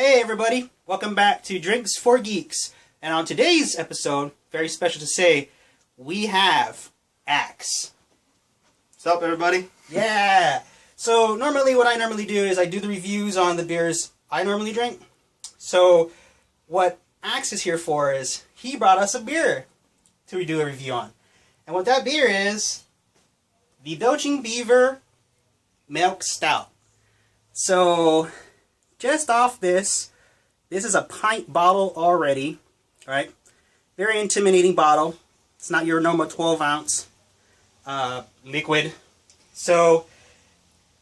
Hey everybody, welcome back to Drinks4GEEKS. And on today's episode, very special to say, we have Axe. What's up everybody? Yeah! So normally what I normally do is I do the reviews on the beers I normally drink. So what Axe is here for is he brought us a beer to do a review on. And what that beer is, the Belching Beaver Milk Stout. So just off this is a pint bottle already, right? Very intimidating bottle. It's not your normal 12 ounce liquid. So,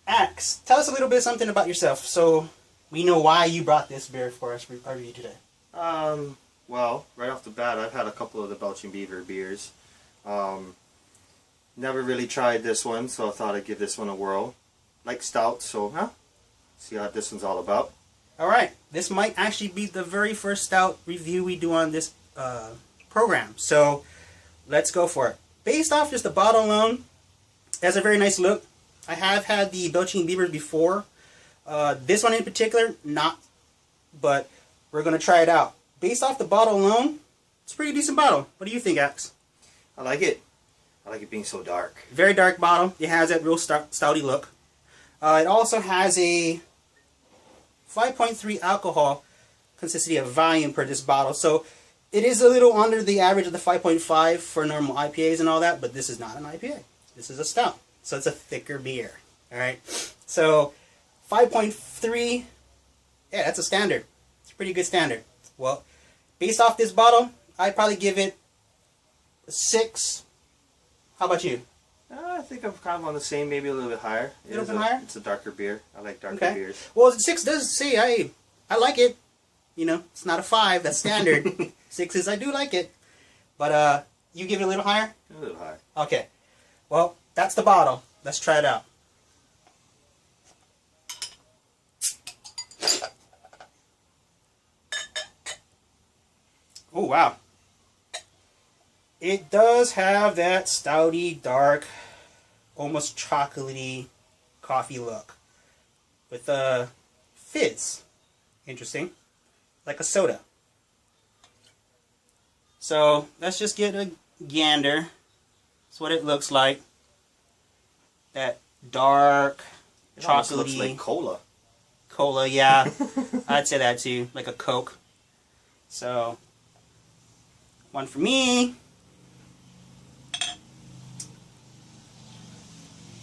Axe, tell us a little bit something about yourself so we know why you brought this beer for us for our review today. Well, right off the bat, I've had a couple of the Belching Beaver beers. Never really tried this one, so I thought I'd give this one a whirl. Like stout, so see how this one's all about. Alright, this might actually be the very first stout review we do on this program. So, let's go for it. Based off just the bottle alone, it has a very nice look. I have had the Belching Beaver before. This one in particular, not. But we're going to try it out. Based off the bottle alone, it's a pretty decent bottle. What do you think, Axe? I like it. I like it being so dark. Very dark bottle. It has that real stouty look. It also has a 5.3 alcohol consistency of volume per this bottle. So it is a little under the average of the 5.5 for normal IPAs and all that, but this is not an IPA. This is a stout. So it's a thicker beer. Alright? So 5.3, yeah, that's a standard. It's a pretty good standard. Well, based off this bottle, I'd probably give it a 6. How about you? I think I'm kind of on the same, maybe a little bit higher. A little bit higher? It's a darker beer. I like darker beers. Well, 6 does say I like it. You know, it's not a 5. That's standard. 6 is I do like it. But you give it a little higher? A little higher. Okay. Well, that's the bottle. Let's try it out. Oh, wow. It does have that stouty, dark, almost chocolatey coffee look. With a fizz. Interesting. Like a soda. So, let's just get a gander. That's what it looks like. That dark, It chocolatey. looks like cola. Cola, yeah. I'd say that too. Like a Coke. So, one for me.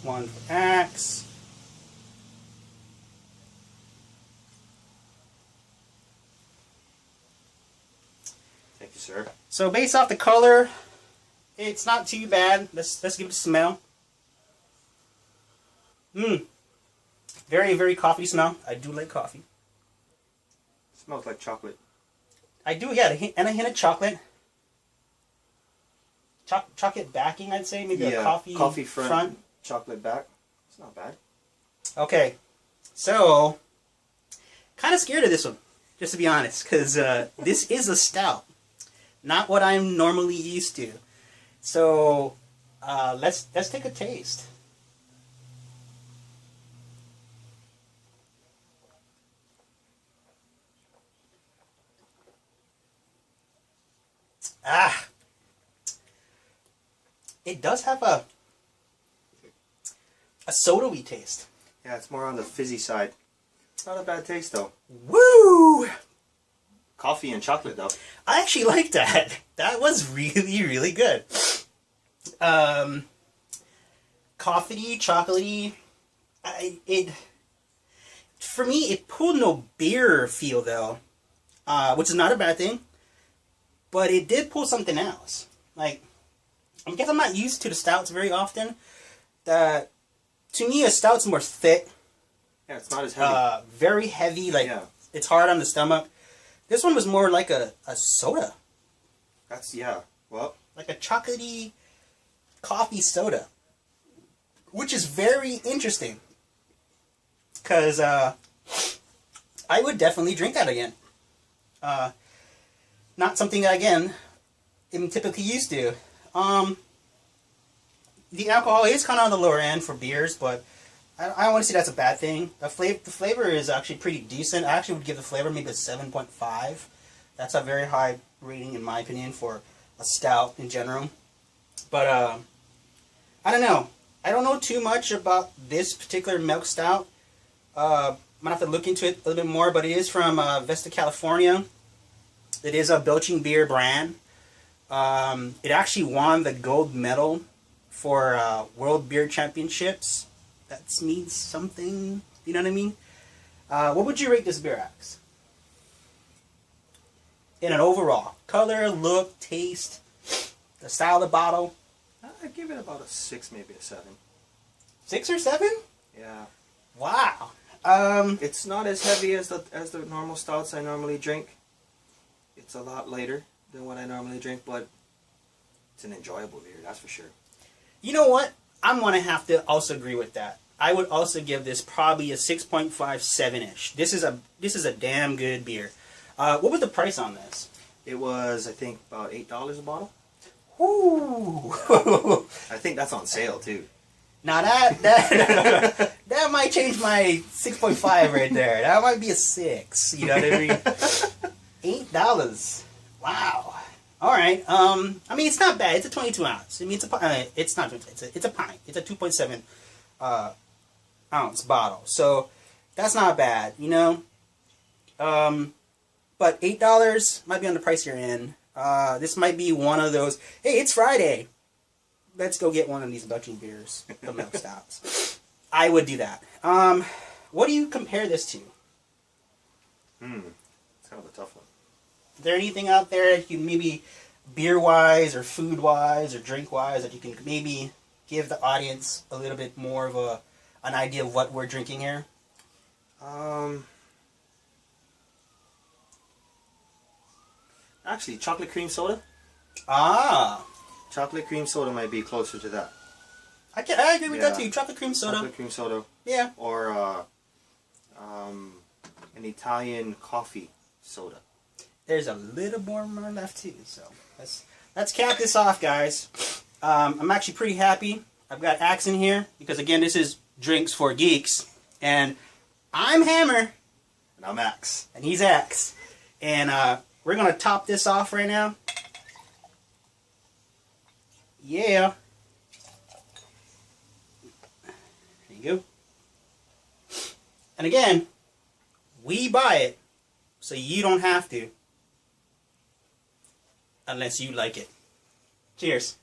One for Axe. Thank you, sir. So based off the color, it's not too bad. Let's give it a smell. Very, very coffee smell. I do like coffee. It smells like chocolate. I do, yeah, and a hint of chocolate. Chocolate backing, I'd say. Maybe a coffee front. Chocolate back. It's not bad. Okay, so kind of scared of this one, just to be honest, because this is a stout, not what I'm normally used to. So let's take a taste. It does have a soda-y taste. Yeah, it's more on the fizzy side. It's not a bad taste though. Woo! Coffee and chocolate though. I actually like that. That was really, really good. Coffee-y, chocolatey. For me, it pulled no beer feel though, which is not a bad thing. But it did pull something else. Like, I guess I'm not used to the stouts very often. That, to me, a stout's more thick. Yeah, it's not as heavy. Very heavy, like, it's hard on the stomach. This one was more like a soda. That's, yeah, well. Like a chocolatey coffee soda. Which is very interesting. Because, I would definitely drink that again. Not something that, again, I'm typically used to. The alcohol is kind of on the lower end for beers, but I don't want to say that's a bad thing. The flavor is actually pretty decent. I actually would give the flavor maybe a 7.5. That's a very high rating in my opinion for a stout in general. But I don't know. I don't know too much about this particular milk stout. I'm gonna have to look into it a little bit more. But it is from Vesta, California. It is a Belching Beer brand. It actually won the gold medal for World Beer Championships. That means something. You know what I mean? What would you rate this beer, Axe? In an overall color, look, taste, the style of the bottle. I'd give it about a 6, maybe a 7. 6 or 7? Yeah. Wow. It's not as heavy as the normal stouts I normally drink. It's a lot lighter than what I normally drink, but it's an enjoyable beer, that's for sure. You know what? I'm gonna have to also agree with that. I would also give this probably a 6.5, 7-ish. This is a damn good beer. What was the price on this? It was, I think, about $8 a bottle. Ooh. I think that's on sale too. Now that might change my 6.5 right there. That might be a 6. You know what I mean? $8. Wow. All right. I mean, it's not bad. It's a 22 ounce. I mean, it's not. It's a pint. It's a 2.7 ounce bottle. So that's not bad. You know. But $8 might be on the pricier end. This might be one of those. Hey, it's Friday. Let's go get one of these Belching beers, the milk stouts. I would do that. What do you compare this to? It's kind of a tough one. Is there anything out there that you maybe beer-wise or food-wise or drink-wise that you can maybe give the audience a little bit more of an idea of what we're drinking here? Actually, chocolate cream soda. Ah. Chocolate cream soda might be closer to that. I agree with that too. Chocolate cream soda. Chocolate cream soda. Yeah. Or an Italian coffee soda. There's a little more left too, so let's cap this off, guys. I'm actually pretty happy. I've got Axe in here because again, this is Drinks4GEEKS, and I'm Hammer, And I'm Axe. and he's Axe, and we're gonna top this off right now. Yeah. There you go. And again, we buy it, so you don't have to. Unless you like it. Cheers.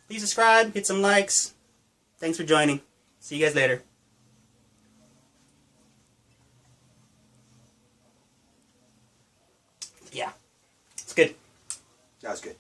Please subscribe, hit some likes. Thanks for joining. See you guys later. Yeah. It's good. That was good.